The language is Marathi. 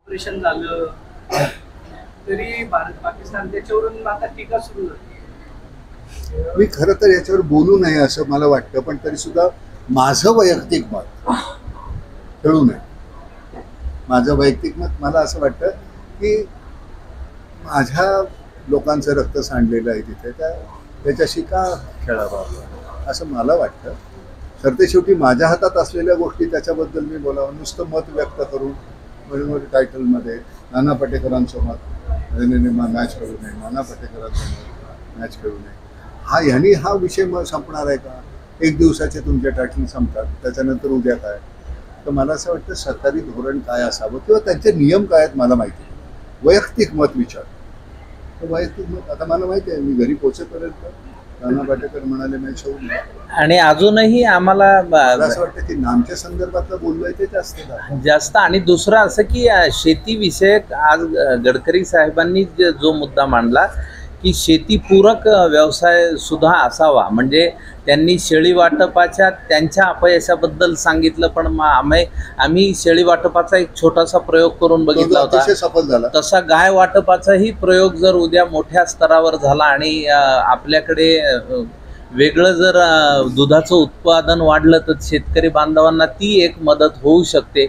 ऑपरेशन झालं तरी भारत पाकिस्तान त्याच्यावरून आता टीका सुरू झाली। मी खरं तर याच्यावर बोलू नये असं मला वाटतं, पण तरी सुद्धा माझं वैयक्तिक मत खेळू नये। माझं वैयक्तिक मत मला असं वाटतं की माझ्या लोकांचं रक्त सांडलेलं आहे तिथे, त्याच्याशी का खेळावं असं मला वाटतं। तर ते शेवटी माझ्या हातात असलेल्या गोष्टी त्याच्याबद्दल मी बोलावं, नुसतं मत व्यक्त करून बरोबर टायटलमध्ये नाना पाटेकरांचं मत मॅच खेळू नये, नाना पाटेकरांचं मत मॅच खेळू नये, ह्यानी हा विषय मग संपणार आहे का? एक दिवसाचे तुमचे टायटल संपतात, त्याच्यानंतर उद्या काय? तर मला असं वाटतं सरकारी धोरण काय असावं किंवा त्यांचे नियम काय आहेत मला माहिती नाही। वैयक्तिक मत विचार, तर वैयक्तिक मत आता मला माहिती आहे, मी घरी पोहोचेपर्यंत नाना पाटेकर म्हणाले मॅच होऊ नये, आणि अजूनही आम्हाला असं वाटतं की नामच्या संदर्भातलं बोललोय ते जास्त। आणि दुसरं असं की शेतीविषयक आज गडकरी साहेबांनी जो मुद्दा मांडला की शेतीपूरक व्यवसाय सुद्धा असावा, म्हणजे त्यांनी शेळी वाटपाच्या त्यांच्या अपयशाबद्दल सांगितलं, पण आम्ही शेळी वाटपाचा एक छोटासा प्रयोग करून बघितला होता, सफल झाला। तसा गाय वाटपाचाही प्रयोग जर उद्या मोठ्या स्तरावर झाला आणि आपल्याकडे वेगळं जर दुधाचं उत्पादन वाढलं तर शेतकरी बांधवांना ती एक मदत होऊ शकते।